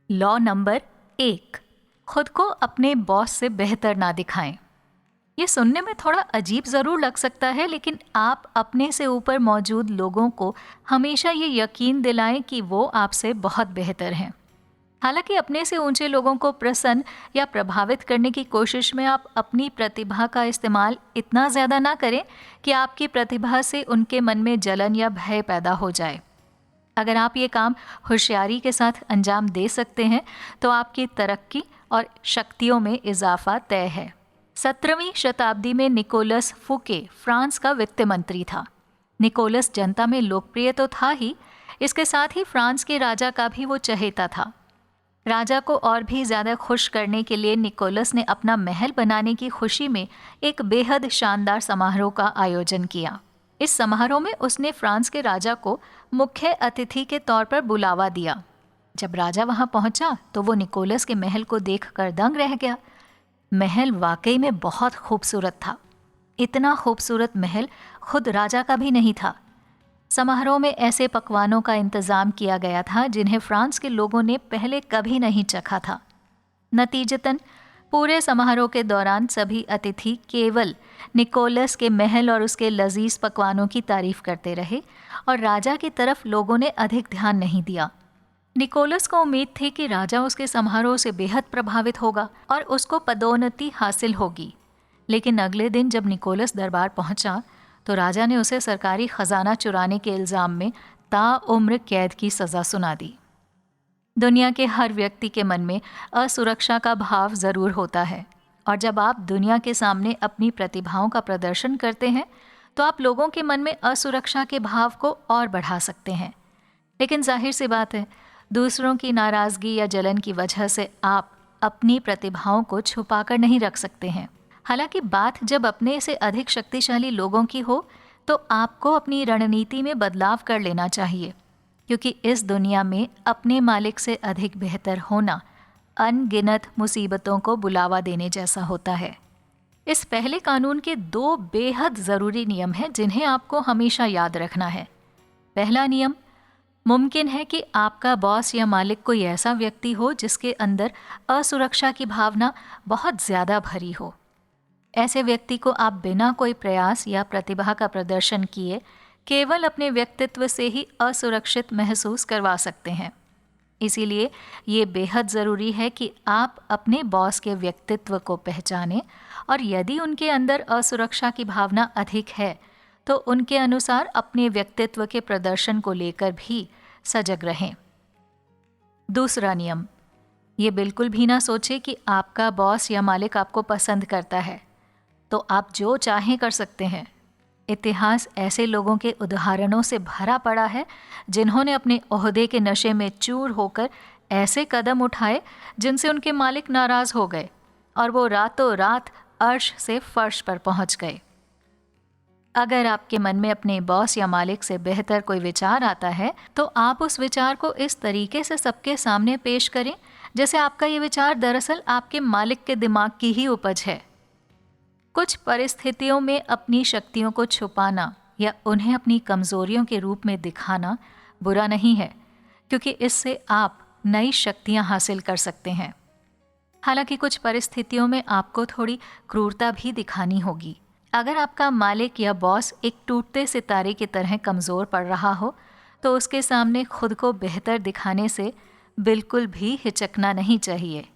Law number 1, खुद को अपने बॉस से बेहतर ना दिखाएं। ये सुनने में थोड़ा अजीब ज़रूर लग सकता है, लेकिन आप अपने से ऊपर मौजूद लोगों को हमेशा ये यकीन दिलाएं कि वो आपसे बहुत बेहतर हैं। हालांकि अपने से ऊंचे लोगों को प्रसन्न या प्रभावित करने की कोशिश में आप अपनी प्रतिभा का इस्तेमाल इतना ज़्यादा ना करें कि आपकी प्रतिभा से उनके मन में जलन या भय पैदा हो जाए। अगर आप ये काम होशियारी के साथ अंजाम दे सकते हैं तो आपकी तरक्की और शक्तियों में इजाफा तय है। 17वीं शताब्दी में निकोलस फूके फ्रांस का वित्त मंत्री था। निकोलस जनता में लोकप्रिय तो था ही, इसके साथ ही फ्रांस के राजा का भी वो चहेता था। राजा को और भी ज़्यादा खुश करने के लिए निकोलस ने अपना महल बनाने की खुशी में एक बेहद शानदार समारोह का आयोजन किया। इस समारोह में उसने फ्रांस के राजा को मुख्य अतिथि के तौर पर बुलावा दिया। जब राजा वहां पहुंचा तो वो निकोलस के महल को देखकर दंग रह गया। महल वाकई में बहुत खूबसूरत था। इतना खूबसूरत महल खुद राजा का भी नहीं था। समारोह में ऐसे पकवानों का इंतजाम किया गया था जिन्हें फ्रांस के लोगों ने पहले कभी नहीं चखा था। नतीजतन पूरे समारोह के दौरान सभी अतिथि केवल निकोलस के महल और उसके लजीज पकवानों की तारीफ करते रहे और राजा की तरफ लोगों ने अधिक ध्यान नहीं दिया। निकोलस को उम्मीद थी कि राजा उसके समारोह से बेहद प्रभावित होगा और उसको पदोन्नति हासिल होगी। लेकिन अगले दिन जब निकोलस दरबार पहुंचा तो राजा ने उसे सरकारी खजाना चुराने के इल्ज़ाम में ताउम्र कैद की सज़ा सुना दी। दुनिया के हर व्यक्ति के मन में असुरक्षा का भाव ज़रूर होता है, और जब आप दुनिया के सामने अपनी प्रतिभाओं का प्रदर्शन करते हैं तो आप लोगों के मन में असुरक्षा के भाव को और बढ़ा सकते हैं। लेकिन जाहिर सी बात है, दूसरों की नाराज़गी या जलन की वजह से आप अपनी प्रतिभाओं को छुपाकर नहीं रख सकते हैं। हालांकि बात जब अपने से अधिक शक्तिशाली लोगों की हो तो आपको अपनी रणनीति में बदलाव कर लेना चाहिए, क्योंकि इस दुनिया में अपने मालिक से अधिक बेहतर होना अनगिनत मुसीबतों को बुलावा देने जैसा होता है। इस पहले कानून के 2 बेहद ज़रूरी नियम हैं जिन्हें आपको हमेशा याद रखना है। पहला नियम, मुमकिन है कि आपका बॉस या मालिक कोई ऐसा व्यक्ति हो जिसके अंदर असुरक्षा की भावना बहुत ज़्यादा भरी हो। ऐसे व्यक्ति को आप बिना कोई प्रयास या प्रतिभा का प्रदर्शन किए केवल अपने व्यक्तित्व से ही असुरक्षित महसूस करवा सकते हैं। इसीलिए ये बेहद ज़रूरी है कि आप अपने बॉस के व्यक्तित्व को पहचानें और यदि उनके अंदर असुरक्षा की भावना अधिक है तो उनके अनुसार अपने व्यक्तित्व के प्रदर्शन को लेकर भी सजग रहें। दूसरा नियम, ये बिल्कुल भी ना सोचें कि आपका बॉस या मालिक आपको पसंद करता है तो आप जो चाहें कर सकते हैं। इतिहास ऐसे लोगों के उदाहरणों से भरा पड़ा है जिन्होंने अपने ओहदे के नशे में चूर होकर ऐसे कदम उठाए जिनसे उनके मालिक नाराज़ हो गए और वो रातों रात अर्श से फर्श पर पहुंच गए। अगर आपके मन में अपने बॉस या मालिक से बेहतर कोई विचार आता है तो आप उस विचार को इस तरीके से सबके सामने पेश करें जैसे आपका ये विचार दरअसल आपके मालिक के दिमाग की ही उपज है। कुछ परिस्थितियों में अपनी शक्तियों को छुपाना या उन्हें अपनी कमजोरियों के रूप में दिखाना बुरा नहीं है, क्योंकि इससे आप नई शक्तियां हासिल कर सकते हैं। हालांकि कुछ परिस्थितियों में आपको थोड़ी क्रूरता भी दिखानी होगी। अगर आपका मालिक या बॉस एक टूटते सितारे की तरह कमज़ोर पड़ रहा हो तो उसके सामने खुद को बेहतर दिखाने से बिल्कुल भी हिचकना नहीं चाहिए।